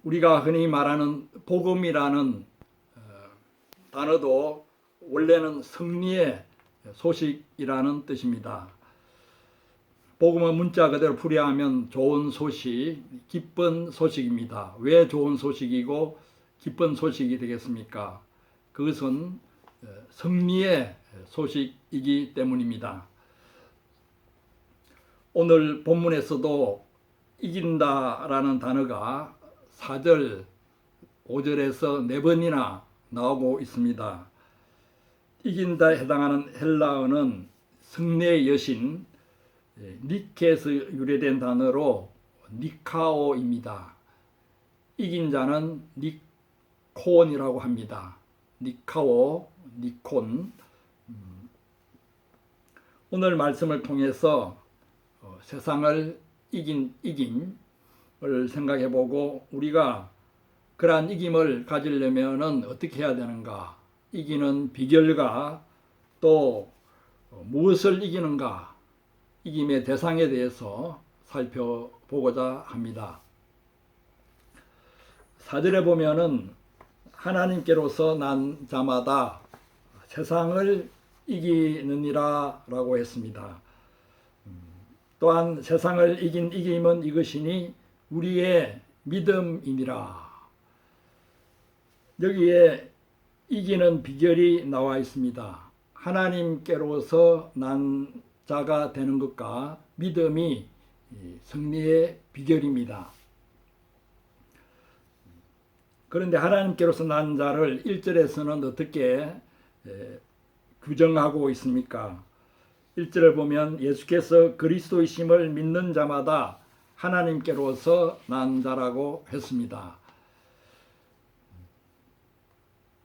우리가 흔히 말하는 복음이라는 단어도 원래는 승리의 소식이라는 뜻입니다. 복음은 문자 그대로 풀이하면 좋은 소식, 기쁜 소식입니다. 왜 좋은 소식이고 기쁜 소식이 되겠습니까? 그것은 승리의 소식이기 때문입니다. 오늘 본문에서도 이긴다라는 단어가 4절, 5절에서 4번이나 나오고 있습니다. 이긴다에 해당하는 헬라어는 승리의 여신 니케에서 유래된 단어로 니카오입니다. 이긴 자는 니콘이라고 합니다. 니카오, 니콘. 오늘 말씀을 통해서 세상을 이김을 생각해보고 우리가 그러한 이김을 가지려면 어떻게 해야 되는가, 이기는 비결과 또 무엇을 이기는가, 이김의 대상에 대해서 살펴보고자 합니다. 4절에 보면은 하나님께로서 난 자마다 세상을 이기느니라 라고 했습니다. 또한 세상을 이긴 이김은 이것이니 우리의 믿음이니라. 여기에 이기는 비결이 나와 있습니다. 하나님께로서 난 자가 되는 것과 믿음이 승리의 비결입니다. 그런데 하나님께로서 난 자를 1절에서는 어떻게 규정하고 있습니까? 1절을 보면 예수께서 그리스도이심을 믿는 자마다 하나님께로서 난 자라고 했습니다.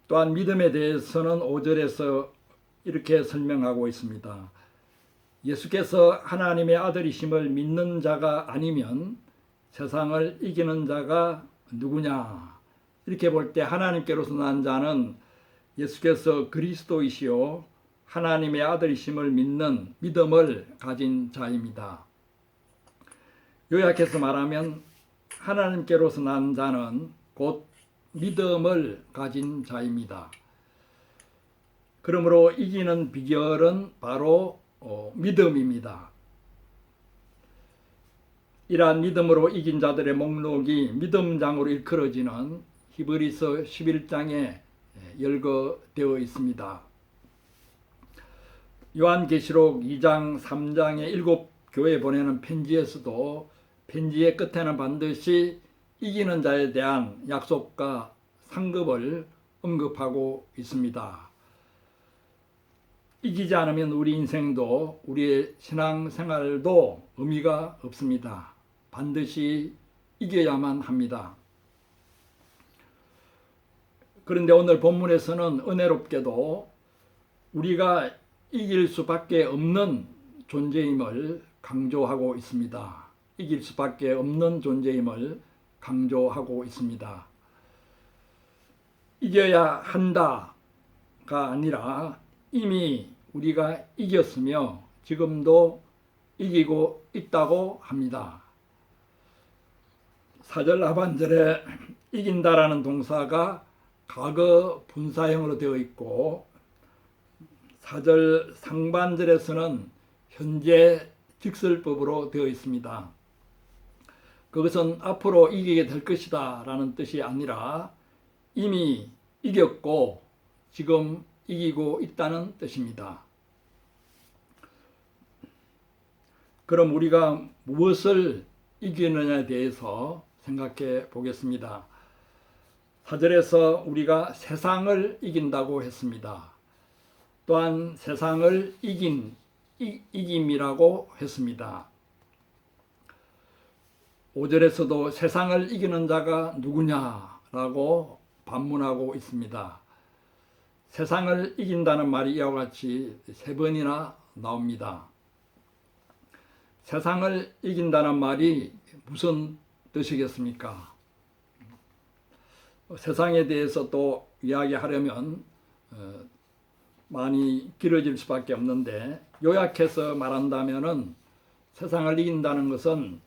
또한 믿음에 대해서는 5절에서 이렇게 설명하고 있습니다. 예수께서 하나님의 아들이심을 믿는 자가 아니면 세상을 이기는 자가 누구냐? 이렇게 볼 때 하나님께로서 난 자는 예수께서 그리스도이시요 하나님의 아들이심을 믿는 믿음을 가진 자입니다. 요약해서 말하면 하나님께로서 난 자는 곧 믿음을 가진 자입니다. 그러므로 이기는 비결은 바로 믿음입니다. 이러한 믿음으로 이긴 자들의 목록이 믿음장으로 일컬어지는 히브리서 11장에 열거되어 있습니다. 요한계시록 2장 3장의 7교회 보내는 편지에서도 편지의 끝에는 반드시 이기는 자에 대한 약속과 상급을 언급하고 있습니다. 이기지 않으면 우리 인생도 우리의 신앙생활도 의미가 없습니다. 반드시 이겨야만 합니다. 그런데 오늘 본문에서는 은혜롭게도 우리가 이길 수밖에 없는 존재임을 강조하고 있습니다. 이길 수밖에 없는 존재임을 강조하고 있습니다. 이겨야 한다가 아니라 이미 우리가 이겼으며 지금도 이기고 있다고 합니다. 4절 하반절에 이긴다라는 동사가 과거 분사형으로 되어 있고 4절 상반절에서는 현재 직설법으로 되어 있습니다. 그것은 앞으로 이기게 될 것이다 라는 뜻이 아니라 이미 이겼고 지금 이기고 있다는 뜻입니다. 그럼 우리가 무엇을 이기느냐에 대해서 생각해 보겠습니다. 4절에서 우리가 세상을 이긴다고 했습니다. 또한 세상을 이김이라고 했습니다. 5절에서도 세상을 이기는 자가 누구냐라고 반문하고 있습니다. 세상을 이긴다는 말이 이와 같이 3번이나 나옵니다. 세상을 이긴다는 말이 무슨 뜻이겠습니까? 세상에 대해서 또 이야기하려면 많이 길어질 수밖에 없는데 요약해서 말한다면은 세상을 이긴다는 것은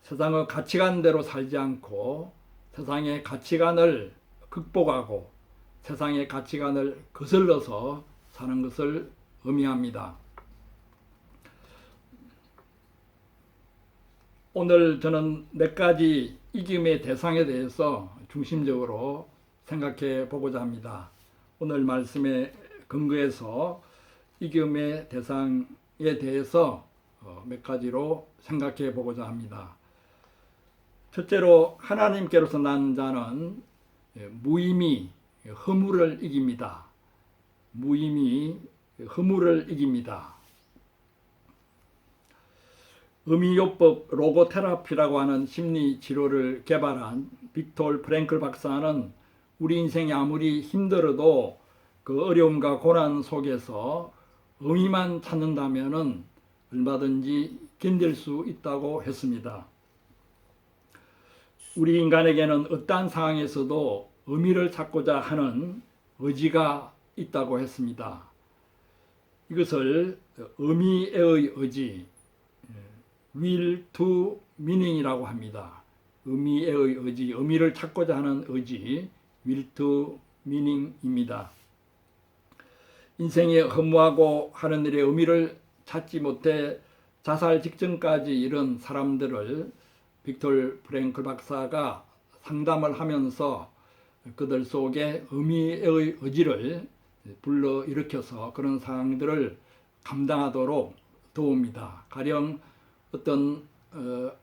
세상의 가치관대로 살지 않고 세상의 가치관을 극복하고 세상의 가치관을 거슬러서 사는 것을 의미합니다. 오늘 저는 몇 가지 이김의 대상에 대해서 중심적으로 생각해 보고자 합니다. 오늘 말씀에 근거해서 이김의 대상에 대해서 몇 가지로 생각해 보고자 합니다. 첫째로 하나님께로서 난 자는 무의미 허물을 이깁니다. 무의미 허물을 이깁니다. 의미요법 로고테라피라고 하는 심리 치료를 개발한 빅톨 프랭클 박사는 우리 인생이 아무리 힘들어도 그 어려움과 고난 속에서 의미만 찾는다면은 얼마든지 견딜 수 있다고 했습니다. 우리 인간에게는 어떠한 상황에서도 의미를 찾고자 하는 의지가 있다고 했습니다. 이것을 의미의 의지, will to meaning이라고 합니다. 의미의 의지, 의미를 찾고자 하는 의지, will to meaning입니다. 인생에 허무하고 하는 일에 의미를 찾지 못해 자살 직전까지 이른 사람들을 빅톨 프랭클 박사가 상담을 하면서 그들 속에 의미의 의지를 불러일으켜서 그런 상황들을 감당하도록 도웁니다. 가령 어떤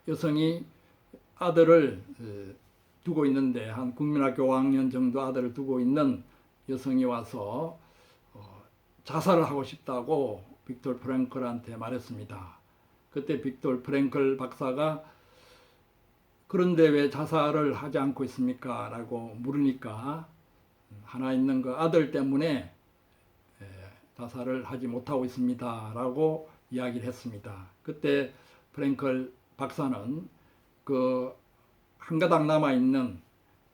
여성이 아들을 두고 있는데 한 국민학교 5학년 정도 아들을 두고 있는 여성이 와서 자살을 하고 싶다고 빅톨 프랭클한테 말했습니다. 그때 빅톨 프랭클 박사가 그런데 왜 자살을 하지 않고 있습니까? 라고 물으니까 하나 있는 그 아들 때문에 자살을 하지 못하고 있습니다. 라고 이야기를 했습니다. 그때 프랭클 박사는 그 한 가닥 남아있는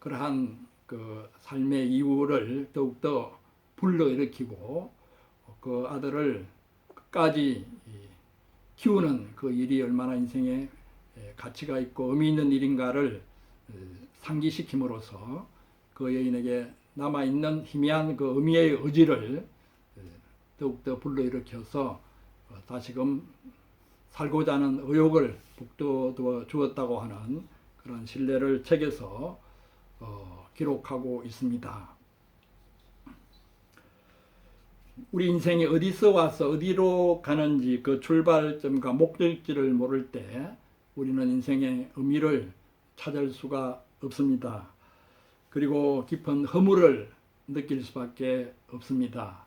그러한 그 삶의 이유를 더욱더 불러일으키고 그 아들을 끝까지 키우는 그 일이 얼마나 인생에 가치가 있고 의미 있는 일인가를 상기시킴으로써 그 여인에게 남아있는 희미한 그 의미의 의지를 더욱더 불러일으켜서 다시금 살고자 하는 의욕을 북돋워 주었다고 하는 그런 신뢰를 책에서 기록하고 있습니다. 우리 인생이 어디서 와서 어디로 가는지 그 출발점과 목적지를 모를 때 우리는 인생의 의미를 찾을 수가 없습니다. 그리고 깊은 허물을 느낄 수밖에 없습니다.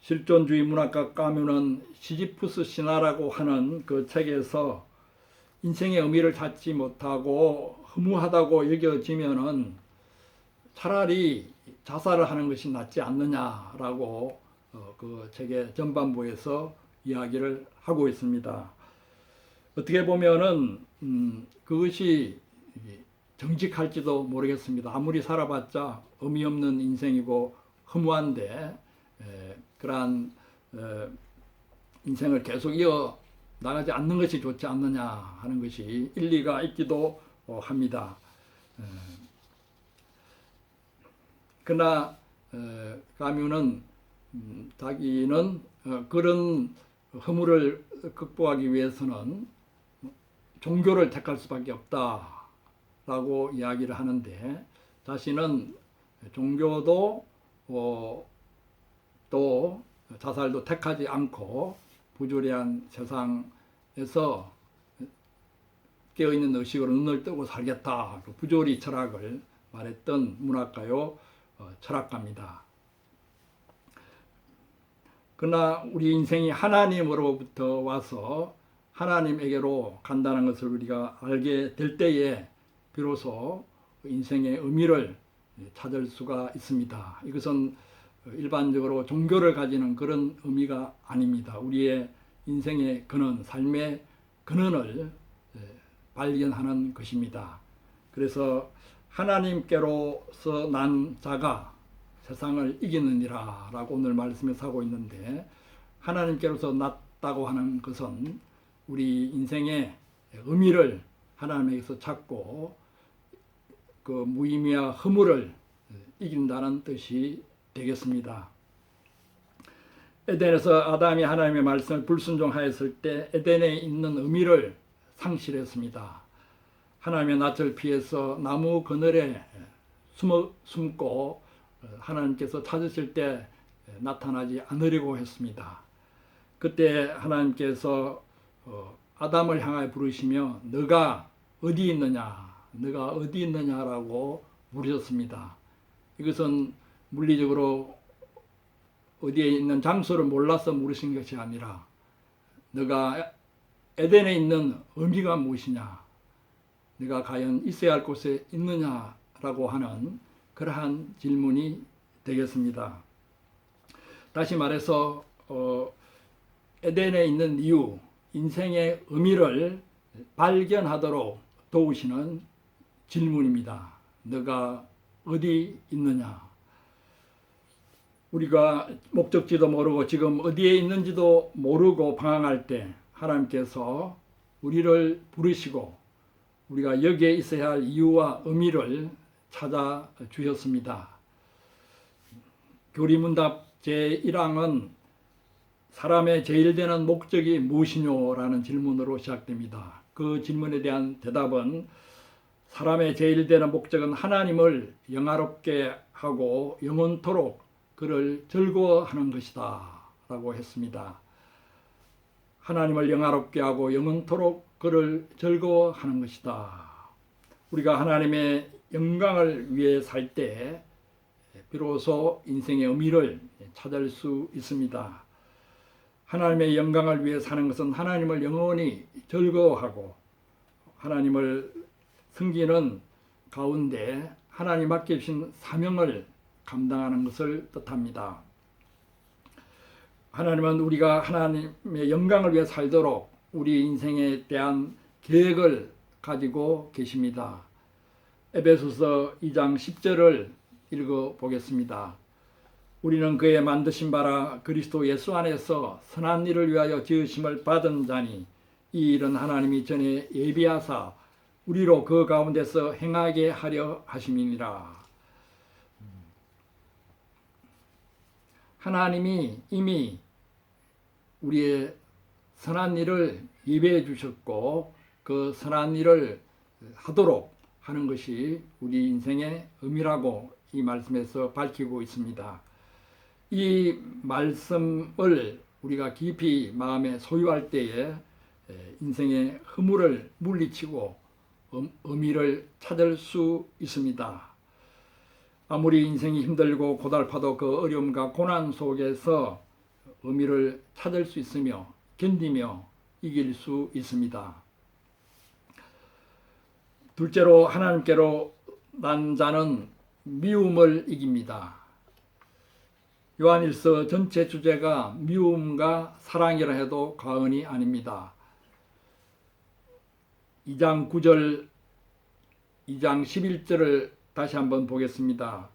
실존주의 문학가 까뮤는 시지푸스 신화라고 하는 그 책에서 인생의 의미를 찾지 못하고 허무하다고 여겨지면은 차라리 자살을 하는 것이 낫지 않느냐라고 그 책의 전반부에서 이야기를 하고 있습니다. 어떻게 보면은 그것이 정직할지도 모르겠습니다. 아무리 살아봤자 의미 없는 인생이고 허무한데 그러한 인생을 계속 이어 나가지 않는 것이 좋지 않느냐 하는 것이 일리가 있기도 합니다. 그러나 까뮤는 자기는 그런 허물을 극복하기 위해서는 종교를 택할 수밖에 없다라고 이야기를 하는데 자신은 종교도 또 자살도 택하지 않고 부조리한 세상에서 깨어있는 의식으로 눈을 뜨고 살겠다. 부조리 철학을 말했던 문학가요 철학가입니다. 그러나 우리 인생이 하나님으로부터 와서 하나님에게로 간다는 것을 우리가 알게 될 때에 비로소 인생의 의미를 찾을 수가 있습니다. 이것은 일반적으로 종교를 가지는 그런 의미가 아닙니다. 우리의 인생의 근원, 삶의 근원을 발견하는 것입니다. 그래서 하나님께로서 난 자가 세상을 이기느니라 라고 오늘 말씀에서 하고 있는데 하나님께로서 났다고 하는 것은 우리 인생의 의미를 하나님에게서 찾고 그 무의미와 허물을 이긴다는 뜻이 되겠습니다. 에덴에서 아담이 하나님의 말씀을 불순종하였을 때 에덴에 있는 의미를 상실했습니다. 하나님의 낯을 피해서 나무 그늘에 숨고 하나님께서 찾으실 때 나타나지 않으려고 했습니다. 그때 하나님께서 아담을 향하여 부르시며 너가 어디 있느냐, 너가 어디 있느냐라고 물으셨습니다. 이것은 물리적으로 어디에 있는 장소를 몰라서 물으신 것이 아니라 너가 에덴에 있는 의미가 무엇이냐, 네가 과연 있어야 할 곳에 있느냐라고 하는 그러한 질문이 되겠습니다. 다시 말해서 에덴에 있는 이유, 인생의 의미를 발견하도록 도우시는 질문입니다. 너가 어디 있느냐? 우리가 목적지도 모르고 지금 어디에 있는지도 모르고 방황할 때 하나님께서 우리를 부르시고 우리가 여기에 있어야 할 이유와 의미를 찾아 주셨습니다. 교리문답 제1항은 사람의 제일 되는 목적이 무엇이뇨라는 질문으로 시작됩니다. 그 질문에 대한 대답은 사람의 제일 되는 목적은 하나님을 영화롭게 하고 영원토록 그를 즐거워하는 것이다 라고 했습니다. 하나님을 영화롭게 하고 영원토록 그를 즐거워하는 것이다. 우리가 하나님의 영광을 위해 살 때 비로소 인생의 의미를 찾을 수 있습니다. 하나님의 영광을 위해 사는 것은 하나님을 영원히 즐거워하고 하나님을 섬기는 가운데 하나님 맡기신 사명을 감당하는 것을 뜻합니다. 하나님은 우리가 하나님의 영광을 위해 살도록 우리 인생에 대한 계획을 가지고 계십니다. 에베소서 2장 10절을 읽어보겠습니다. 우리는 그의 만드신 바라 그리스도 예수 안에서 선한 일을 위하여 지으심을 받은 자니 이 일은 하나님이 전에 예비하사 우리로 그 가운데서 행하게 하려 하심이니라. 하나님이 이미 우리의 선한 일을 예배해 주셨고 그 선한 일을 하도록 하는 것이 우리 인생의 의미라고 이 말씀에서 밝히고 있습니다. 이 말씀을 우리가 깊이 마음에 소유할 때에 인생의 허물을 물리치고 의미를 찾을 수 있습니다. 아무리 인생이 힘들고 고달파도 그 어려움과 고난 속에서 의미를 찾을 수 있으며 견디며 이길 수 있습니다. 둘째로 하나님께로 난 자는 미움을 이깁니다. 요한일서 전체 주제가 미움과 사랑이라 해도 과언이 아닙니다. 2장 9절, 2장 11절을 다시 한번 보겠습니다.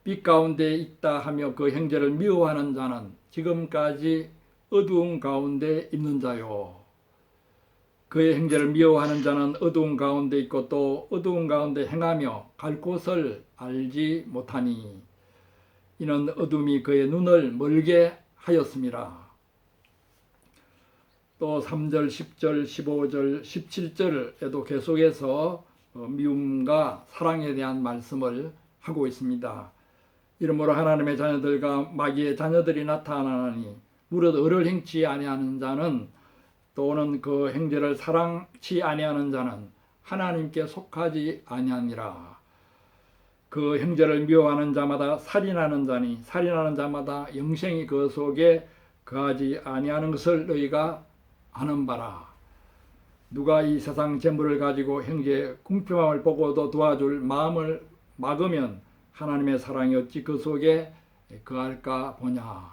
빛 가운데 있다 하며 그 형제를 미워하는 자는 지금까지 어두운 가운데 있는 자요. 그의 형제를 미워하는 자는 어두운 가운데 있고 또 어두운 가운데 행하며 갈 곳을 알지 못하니 이는 어둠이 그의 눈을 멀게 하였음이라. 또 3절, 10절, 15절, 17절에도 계속해서 미움과 사랑에 대한 말씀을 하고 있습니다. 이러므로 하나님의 자녀들과 마귀의 자녀들이 나타나니 무릇 의를 행치 아니하는 자는 또는 그 형제를 사랑치 아니하는 자는 하나님께 속하지 아니하니라. 그 형제를 미워하는 자마다 살인하는 자니 살인하는 자마다 영생이 그 속에 거하지 아니하는 것을 너희가 아는 바라. 누가 이 세상 재물을 가지고 형제의 궁핍함을 보고도 도와줄 마음을 막으면 하나님의 사랑이 어찌 그 속에 거할까 보냐.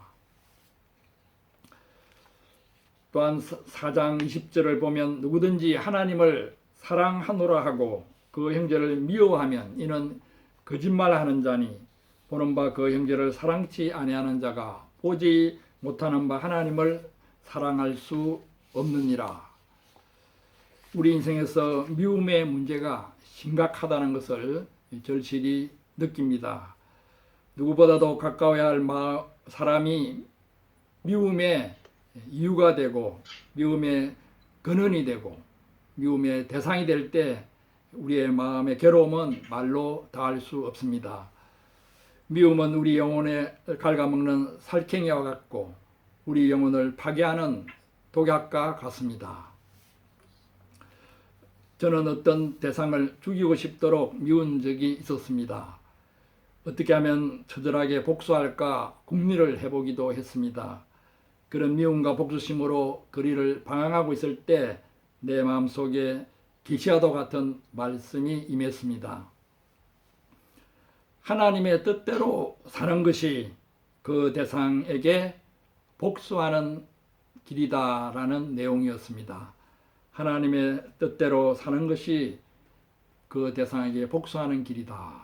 또한 4장 20절을 보면 누구든지 하나님을 사랑하노라 하고 그 형제를 미워하면 이는 거짓말하는 자니 보는 바 그 형제를 사랑치 아니하는 자가 보지 못하는 바 하나님을 사랑할 수 없느니라. 우리 인생에서 미움의 문제가 심각하다는 것을 절실히 느낍니다. 누구보다도 가까워야 할 사람이 미움의 이유가 되고 미움의 근원이 되고 미움의 대상이 될 때 우리의 마음의 괴로움은 말로 다할 수 없습니다. 미움은 우리 영혼에 갉아먹는 살쾡이와 같고 우리 영혼을 파괴하는 독약과 같습니다. 저는 어떤 대상을 죽이고 싶도록 미운 적이 있었습니다. 어떻게 하면 처절하게 복수할까 궁리를 해보기도 했습니다. 그런 미움과 복수심으로 거리를 방황하고 있을 때 내 마음속에 계시와도 같은 말씀이 임했습니다. 하나님의 뜻대로 사는 것이 그 대상에게 복수하는 길이다라는 내용이었습니다. 하나님의 뜻대로 사는 것이 그 대상에게 복수하는 길이다.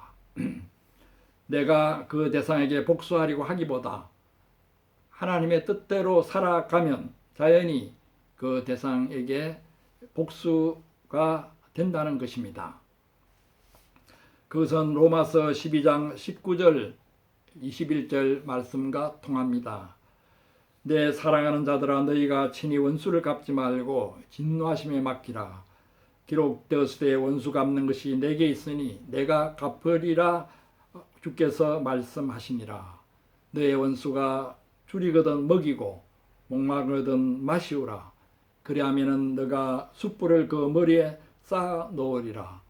내가 그 대상에게 복수하려고 하기보다 하나님의 뜻대로 살아가면 자연히 그 대상에게 복수가 된다는 것입니다. 그것은 로마서 12장 19절 21절 말씀과 통합니다. 내 사랑하는 자들아 너희가 친히 원수를 갚지 말고 진노하심에 맡기라. 기록되었으되 원수 갚는 것이 내게 있으니 내가 갚으리라 주께서 말씀하시니라. 너의 원수가 줄이거든 먹이고 목마르거든 마시우라. 그리하면은 너가 숯불을 그 머리에 쌓아 놓으리라.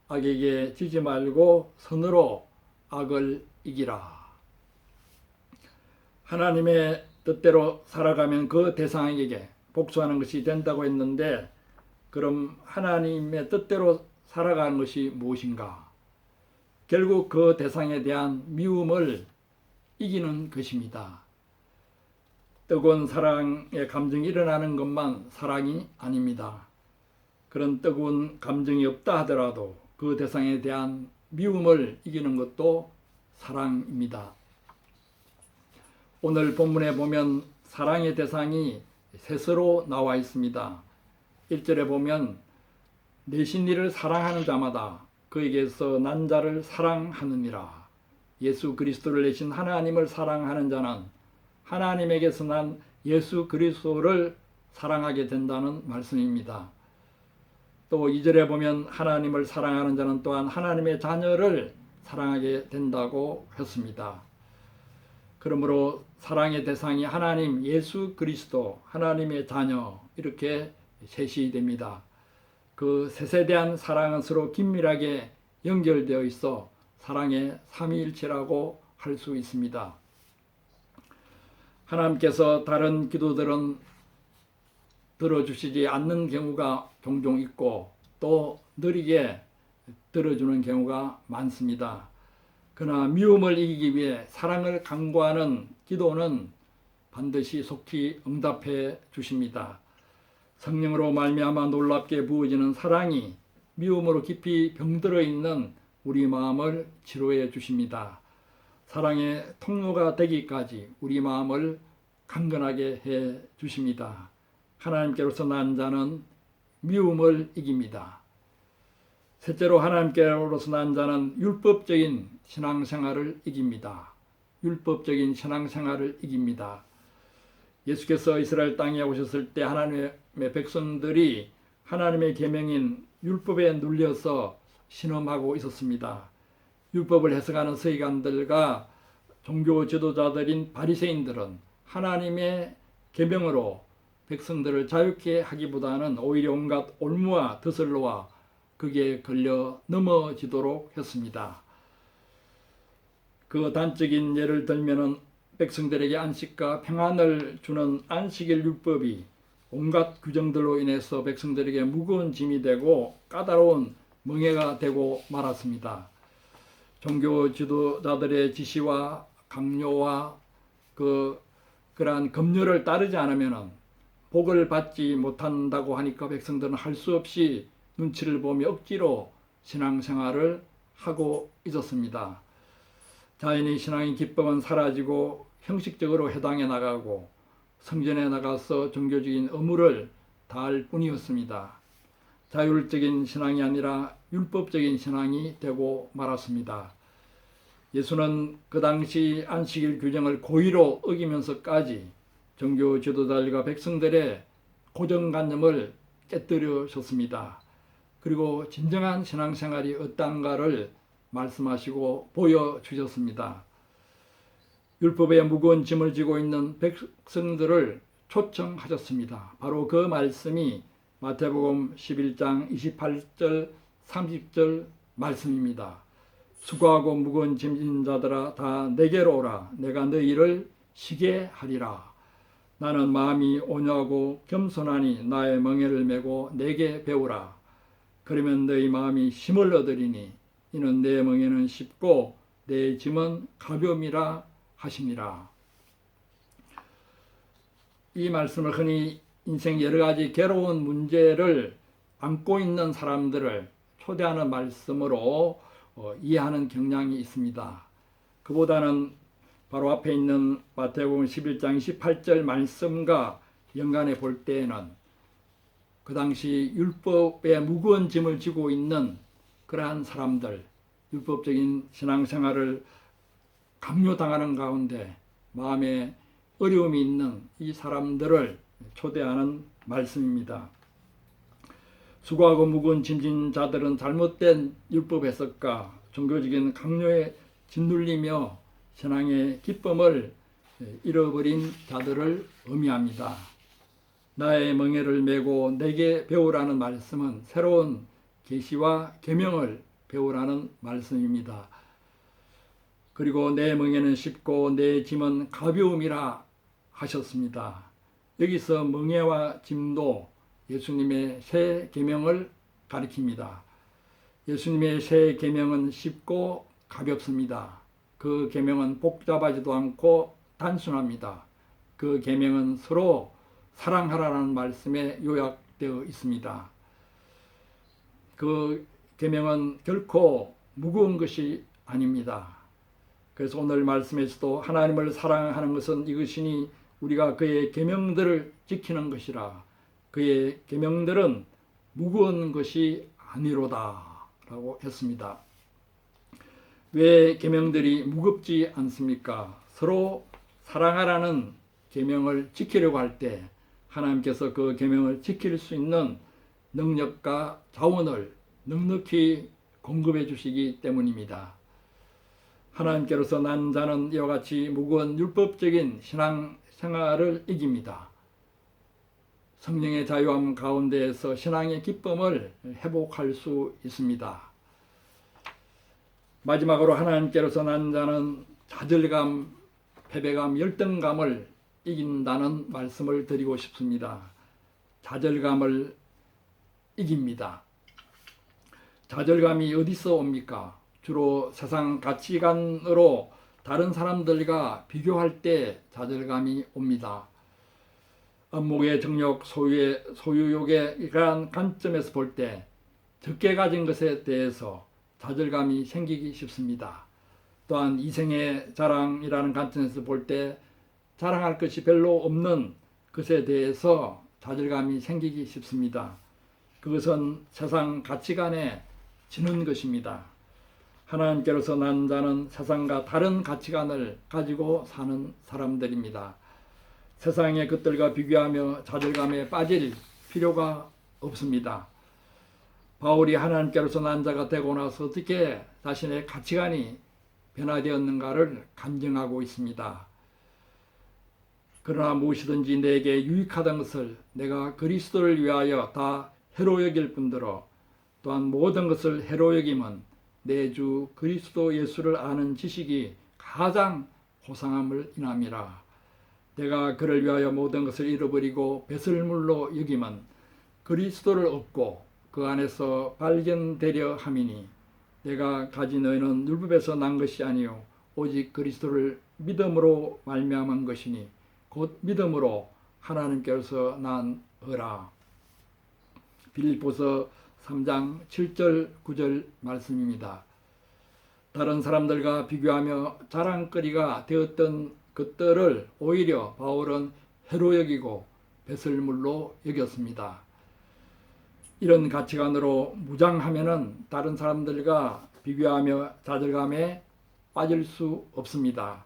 악에게 지지 말고 선으로 악을 이기라. 하나님의 뜻대로 살아가면 그 대상에게 복수하는 것이 된다고 했는데 그럼 하나님의 뜻대로 살아가는 것이 무엇인가? 결국 그 대상에 대한 미움을 이기는 것입니다. 뜨거운 사랑의 감정이 일어나는 것만 사랑이 아닙니다. 그런 뜨거운 감정이 없다 하더라도 그 대상에 대한 미움을 이기는 것도 사랑입니다. 오늘 본문에 보면 사랑의 대상이 셋으로 나와 있습니다. 1절에 보면 내신 이를 사랑하는 자마다 그에게서 난 자를 사랑하느니라. 예수 그리스도를 내신 하나님을 사랑하는 자는 하나님에게서 난 예수 그리스도를 사랑하게 된다는 말씀입니다. 또 2절에 보면 하나님을 사랑하는 자는 또한 하나님의 자녀를 사랑하게 된다고 했습니다. 그러므로 사랑의 대상이 하나님, 예수 그리스도, 하나님의 자녀 이렇게 셋이 됩니다. 그 셋에 대한 사랑은 서로 긴밀하게 연결되어 있어 사랑의 삼위일체라고 할 수 있습니다. 하나님께서 다른 기도들은 들어주시지 않는 경우가 종종 있고 또 느리게 들어주는 경우가 많습니다. 그러나 미움을 이기기 위해 사랑을 간구하는 기도는 반드시 속히 응답해 주십니다. 성령으로 말미암아 놀랍게 부어지는 사랑이 미움으로 깊이 병들어 있는 우리 마음을 치료해 주십니다. 사랑의 통로가 되기까지 우리 마음을 강건하게 해 주십니다. 하나님께로서 난 자는 미움을 이깁니다. 셋째로 하나님께로서 난 자는 율법적인 신앙생활을 이깁니다. 율법적인 신앙생활을 이깁니다. 예수께서 이스라엘 땅에 오셨을 때 하나님의 백성들이 하나님의 계명인 율법에 눌려서 신음하고 있었습니다. 율법을 해석하는 서기관들과 종교 지도자들인 바리새인들은 하나님의 계명으로 백성들을 자유케 하기보다는 오히려 온갖 올무와 드슬로와 그게 걸려 넘어지도록 했습니다. 그 단적인 예를 들면은 백성들에게 안식과 평안을 주는 안식일 율법이 온갖 규정들로 인해서 백성들에게 무거운 짐이 되고 까다로운 멍해가 되고 말았습니다. 종교 지도자들의 지시와 강요와 그러한 법률을 따르지 않으면 복을 받지 못한다고 하니까 백성들은 할 수 없이 눈치를 보며 억지로 신앙생활을 하고 있었습니다. 자연히 신앙의 기쁨은 사라지고 형식적으로 회당에 나가고 성전에 나가서 종교적인 의무를 다할 뿐이었습니다. 자율적인 신앙이 아니라 율법적인 신앙이 되고 말았습니다. 예수는 그 당시 안식일 규정을 고의로 어기면서까지 종교 지도자들과 백성들의 고정관념을 깨뜨리셨습니다. 그리고 진정한 신앙생활이 어떤가를 말씀하시고 보여주셨습니다. 율법의 무거운 짐을 지고 있는 백성들을 초청하셨습니다. 바로 그 말씀이 마태복음 11장 28절 30절 말씀입니다. 수고하고 무거운 짐진 자들아 다 내게로 오라. 내가 너희를 쉬게 하리라. 나는 마음이 온유하고 겸손하니 나의 멍에를 메고 내게 배우라. 그러면 너희 마음이 힘을 얻으리니 이는 내 멍에는 쉽고 내 짐은 가벼움이라 하시니라. 이 말씀을 흔히 인생 여러 가지 괴로운 문제를 안고 있는 사람들을 초대하는 말씀으로 이해하는 경향이 있습니다. 그보다는 바로 앞에 있는 마태복음 11장 28절 말씀과 연관해 볼 때에는 그 당시 율법의 무거운 짐을 지고 있는 그러한 사람들, 율법적인 신앙생활을 강요당하는 가운데 마음에 어려움이 있는 이 사람들을 초대하는 말씀입니다. 수고하고 무거운 짐진 자들은 잘못된 율법 해석과 종교적인 강요에 짓눌리며 신앙의 기쁨을 잃어버린 자들을 의미합니다. 나의 멍에를 메고 내게 배우라는 말씀은 새로운 계시와 계명을 배우라는 말씀입니다. 그리고 내 멍에는 쉽고 내 짐은 가벼움이라 하셨습니다. 여기서 멍에와 짐도 예수님의 새 계명을 가리킵니다. 예수님의 새 계명은 쉽고 가볍습니다. 그 계명은 복잡하지도 않고 단순합니다. 그 계명은 서로 사랑하라는 말씀에 요약되어 있습니다. 그 계명은 결코 무거운 것이 아닙니다. 그래서 오늘 말씀에서도 하나님을 사랑하는 것은 이것이니 우리가 그의 계명들을 지키는 것이라. 그의 계명들은 무거운 것이 아니로다 라고 했습니다. 왜 계명들이 무겁지 않습니까? 서로 사랑하라는 계명을 지키려고 할 때 하나님께서 그 계명을 지킬 수 있는 능력과 자원을 넉넉히 공급해 주시기 때문입니다. 하나님께로서 난 자는 이와 같이 무거운 율법적인 신앙생활을 이깁니다. 성령의 자유함 가운데에서 신앙의 기쁨을 회복할 수 있습니다. 마지막으로 하나님께로서 난 자는 좌절감, 패배감, 열등감을 이긴다는 말씀을 드리고 싶습니다. 좌절감을 이깁니다. 좌절감이 어디서 옵니까? 주로 세상 가치관으로 다른 사람들과 비교할 때 좌절감이 옵니다. 안목의 정욕, 소유욕의 이러한 관점에서 볼 때 적게 가진 것에 대해서 좌절감이 생기기 쉽습니다. 또한 이생의 자랑이라는 관점에서 볼 때 자랑할 것이 별로 없는 것에 대해서 좌절감이 생기기 쉽습니다. 그것은 세상 가치관에 지는 것입니다. 하나님께로서 난 자는 세상과 다른 가치관을 가지고 사는 사람들입니다. 세상의 것들과 비교하며 좌절감에 빠질 필요가 없습니다. 바울이 하나님께로서 난 자가 되고 나서 어떻게 자신의 가치관이 변화되었는가를 간증하고 있습니다. 그러나 무엇이든지 내게 유익하던 것을 내가 그리스도를 위하여 다 해로 여길 뿐더러 또한 모든 것을 해로 여김은 내 주 그리스도 예수를 아는 지식이 가장 고상함을 인함이라. 내가 그를 위하여 모든 것을 잃어버리고 배설물로 여김은 그리스도를 얻고 그 안에서 발견되려 함이니 내가 가진 의는 율법에서 난 것이 아니요 오직 그리스도를 믿음으로 말미암은 것이니 곧 믿음으로 하나님께서 난 의라. 빌립보서 3장 7절 9절 말씀입니다. 다른 사람들과 비교하며 자랑거리가 되었던 것들을 오히려 바울은 해로 여기고 배설물로 여겼습니다. 이런 가치관으로 무장하면은 다른 사람들과 비교하며 좌절감에 빠질 수 없습니다.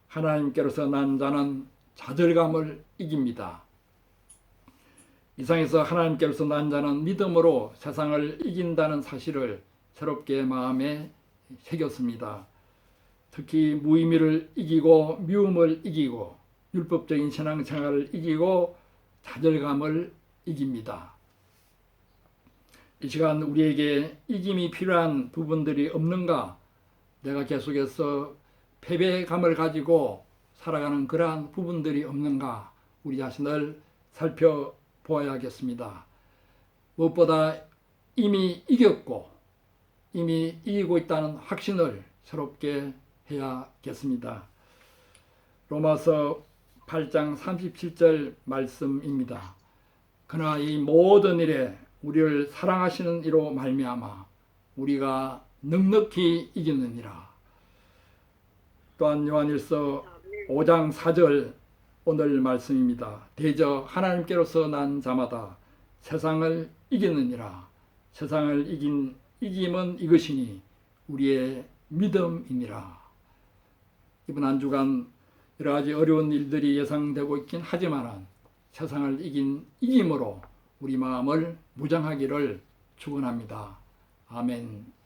하나님께로서 난 자는 좌절감을 이깁니다. 이상에서 하나님께로서 난 자는 믿음으로 세상을 이긴다는 사실을 새롭게 마음에 새겼습니다. 특히 무의미를 이기고 미움을 이기고 율법적인 신앙생활을 이기고 좌절감을 이깁니다. 이 시간 우리에게 이김이 필요한 부분들이 없는가? 내가 계속해서 패배감을 가지고 살아가는 그러한 부분들이 없는가? 우리 자신을 살펴보아야겠습니다. 무엇보다 이미 이겼고 이미 이기고 있다는 확신을 새롭게 해야겠습니다. 로마서 8장 37절 말씀입니다. 그러나 이 모든 일에 우리를 사랑하시는 이로 말미암아 우리가 넉넉히 이기느니라. 또한 요한일서 5장 4절 오늘 말씀입니다. 대저 하나님께로서 난 자마다 세상을 이기느니라. 세상을 이김은 이것이니 우리의 믿음이니라. 이번 한 주간 여러 가지 어려운 일들이 예상되고 있긴 하지만 세상을 이긴 이김으로 우리 마음을 무장하기를 축원합니다. 아멘.